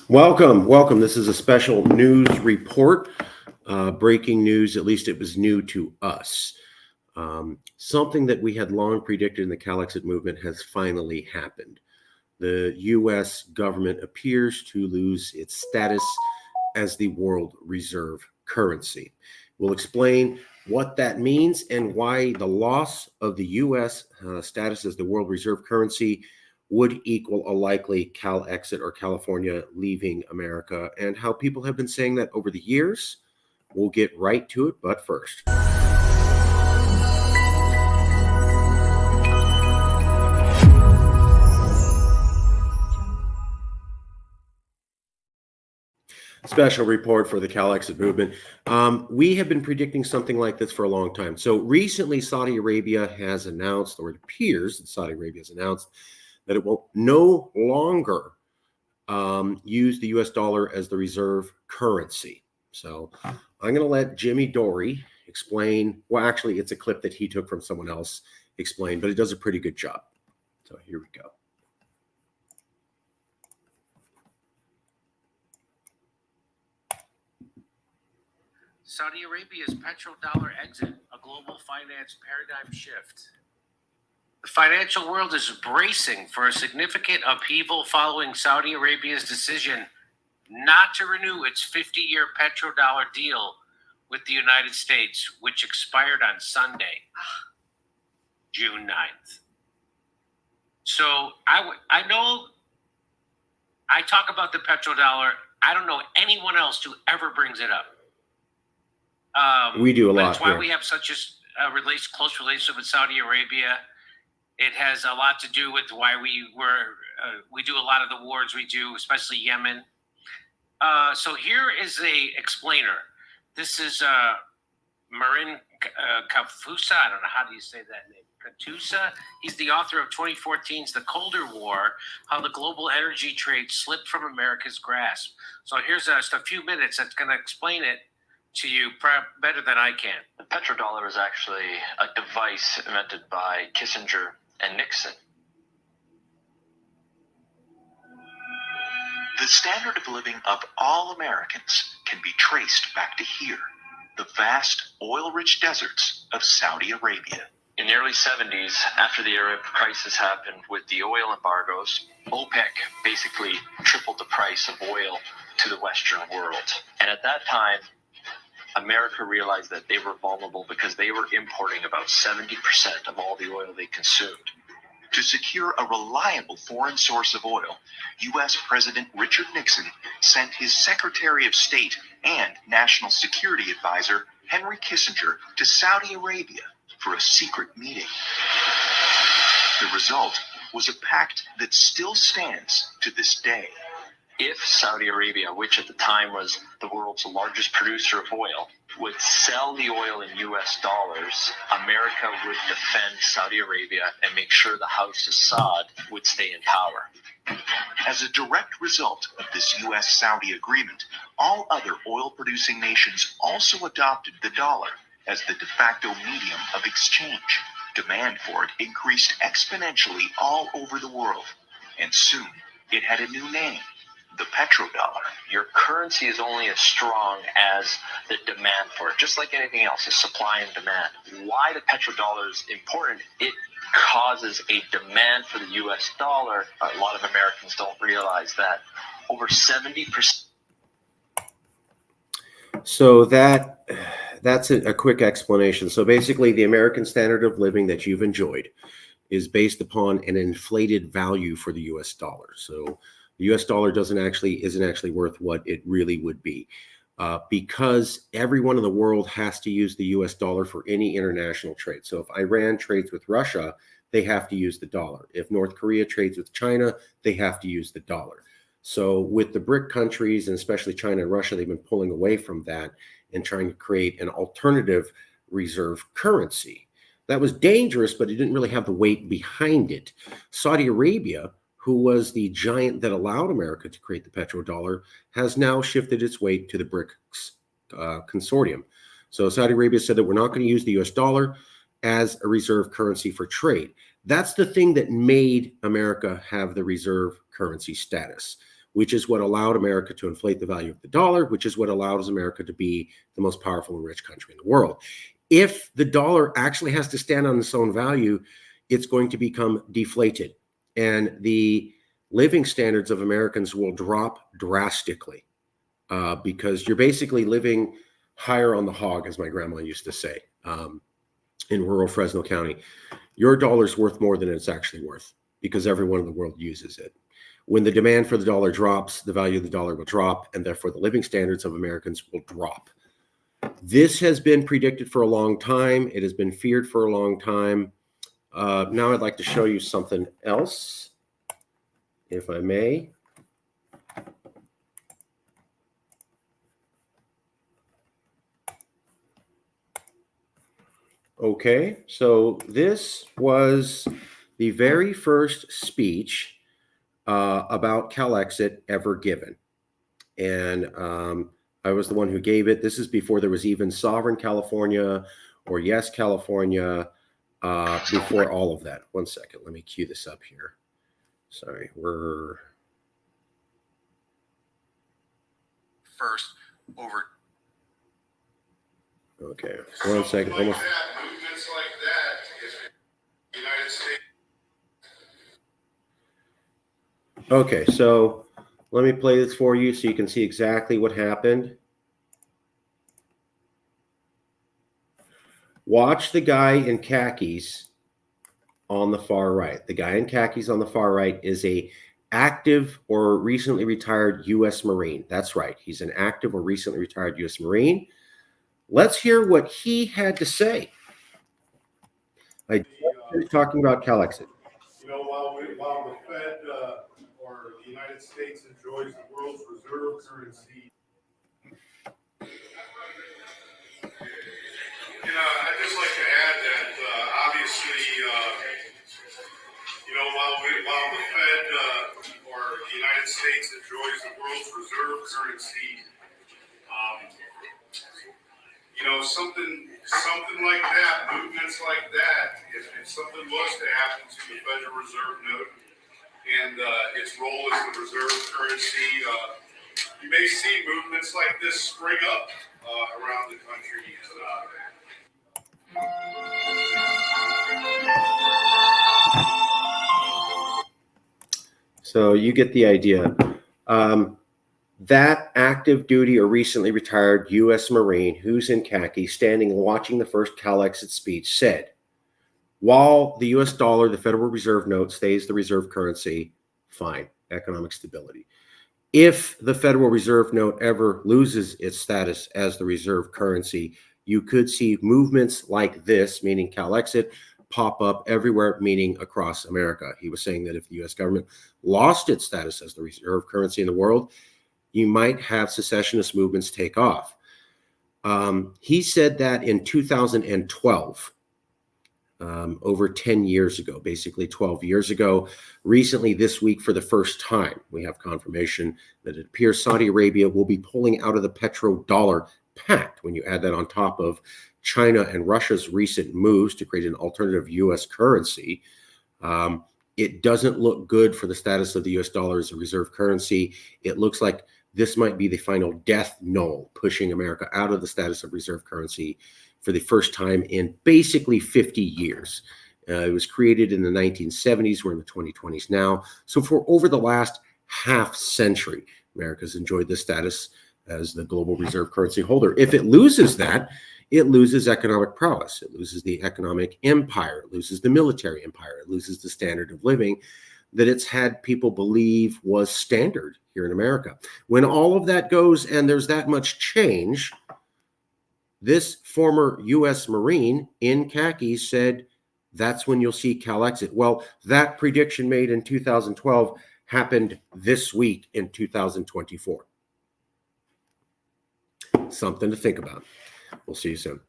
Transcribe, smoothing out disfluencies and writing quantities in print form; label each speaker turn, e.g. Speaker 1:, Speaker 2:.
Speaker 1: Welcome. This is a special news report. Breaking news, at least it was new to us. Something that we had long predicted in the Calexit movement has finally happened. The U.S. government appears to lose its status as the world reserve currency. We'll explain what that means and why the loss of the U.S. Status as the world reserve currency would equal a likely Calexit or California leaving America, and how people have been saying that over the years. We'll get right to it, but first. Special report for the Calexit movement. We have been predicting something like this for a long time. So recently, Saudi Arabia has announced, or it appears that Saudi Arabia has announced, that it will no longer use the US dollar as the reserve currency. So I'm going to let Jimmy Dory explain. Well, actually, it's a clip that he took from someone else explain, but it does a pretty good job. So here we go.
Speaker 2: Saudi Arabia's petrodollar exit, a global finance paradigm shift. The financial world is bracing for a significant upheaval following Saudi Arabia's decision not to renew its 50-year petrodollar deal with the United States, which expired on Sunday, June 9th. So I know I talk about the petrodollar. I don't know anyone else who ever brings it up.
Speaker 1: We do a lot.
Speaker 2: That's why we have such a close relationship with Saudi Arabia. It has a lot to do with why we do a lot of the wars we do, especially Yemen. So here is a explainer. This is Marin Kafusa. I don't know, how do you say that name? Katusa. He's the author of 2014's The Colder War, How the Global Energy Trade Slipped from America's Grasp. So here's just a few minutes that's going to explain it to you better than I can.
Speaker 3: The petrodollar is actually a device invented by Kissinger and Nixon.
Speaker 4: The standard of living of all Americans can be traced back to here, the vast oil-rich deserts of Saudi Arabia.
Speaker 3: In the early 70s, after the Arab crisis happened with the oil embargoes, OPEC basically tripled the price of oil to the Western world. And at that time, America realized that they were vulnerable because they were importing about 70% of all the oil they consumed.
Speaker 4: To secure a reliable foreign source of oil, U.S. President Richard Nixon sent his Secretary of State and National Security Advisor Henry Kissinger to Saudi Arabia for a secret meeting. The result was a pact that still stands to this day.
Speaker 3: If Saudi Arabia, which at the time was the world's largest producer of oil, would sell the oil in U.S. dollars, America would defend Saudi Arabia and make sure the House Assad would stay in power.
Speaker 4: As a direct result of this U.S.-Saudi agreement, all other oil-producing nations also adopted the dollar as the de facto medium of exchange. Demand for it increased exponentially all over the world, and soon it had a new name. The petrodollar.
Speaker 3: Your currency is only as strong as the demand for it, just like anything else, is supply and demand. Why the petrodollar is important, it causes a demand for the U.S. dollar. A lot of Americans don't realize that over 70%.
Speaker 1: So that's a quick explanation. So basically, the American standard of living that you've enjoyed is based upon an inflated value for the U.S. dollar. So the U.S. dollar isn't actually worth what it really would be, because everyone in the world has to use the U.S. dollar for any international trade. So if Iran trades with Russia, they have to use the dollar. If North Korea trades with China, they have to use the dollar. So with the BRIC countries, and especially China and Russia, they've been pulling away from that and trying to create an alternative reserve currency. That was dangerous, but it didn't really have the weight behind it. Saudi Arabia, who was the giant that allowed America to create the petrodollar, has now shifted its weight to the BRICS consortium. So Saudi Arabia said that we're not going to use the US dollar as a reserve currency for trade. That's the thing that made America have the reserve currency status. which is what allowed America to inflate the value of the dollar, which is what allows America to be the most powerful and rich country in the world. If the dollar actually has to stand on its own value, it's going to become deflated, and the living standards of Americans will drop drastically because you're basically living higher on the hog, as my grandma used to say, in rural Fresno County. Your dollar's worth more than it's actually worth because everyone in the world uses it. When the demand for the dollar drops, the value of the dollar will drop, and therefore the living standards of Americans will drop. This has been predicted for a long time. It has been feared for a long time. Now I'd like to show you something else, if I may. Okay, so this was the very first speech about Calexit ever given. And I was the one who gave it. This is before there was even Sovereign California or Yes California, before all of that. One second, let me cue this up here. Sorry, we're
Speaker 5: first over.
Speaker 1: Okay, one second. Almost.
Speaker 6: Movements like that is the United States.
Speaker 1: Okay, so let me play this for you so you can see exactly what happened. Watch the guy in khakis on the far right. The guy in khakis on the far right is a active or recently retired U.S. Marine. That's right. He's an active or recently retired U.S. Marine. Let's hear what he had to say. Talking about Calexit.
Speaker 6: You know, while the Fed or the United States enjoys the world's reserve currency. You know, I'd just like to add that obviously, you know, while the Fed or the United States enjoys the world's reserve currency, you know, something like that, movements like that, if something was to happen to the Federal Reserve note and its role as the reserve currency, you may see movements like this spring up around the country.
Speaker 1: So you get the idea. That active duty or recently retired U.S. Marine who's in khaki standing and watching the first Calexit speech said, while the U.S. dollar, the Federal Reserve note, stays the reserve currency, fine, economic stability. If the Federal Reserve note ever loses its status as the reserve currency, you could see movements like this, meaning Calexit, pop up everywhere, meaning across America. He was saying that if the U.S. government lost its status as the reserve currency in the world, you might have secessionist movements take off. He said that in 2012, over 10 years ago, basically 12 years ago. Recently, this week, for the first time, we have confirmation that it appears Saudi Arabia will be pulling out of the petrodollar pact. When you add that on top of China and Russia's recent moves to create an alternative U.S. currency, it doesn't look good for the status of the U.S. dollar as a reserve currency. It looks like this might be the final death knell, pushing America out of the status of reserve currency for the first time in basically 50 years. It was created in the 1970s. We're in the 2020s now. So for over the last half century, America's enjoyed this status as the global reserve currency holder. If it loses that, it loses economic prowess. It loses the economic empire. It loses the military empire. It loses the standard of living that it's had people believe was standard here in America. When all of that goes and there's that much change, this former U.S. Marine in khaki said, that's when you'll see Calexit. Well, that prediction made in 2012 happened this week in 2024. Something to think about. We'll see you soon.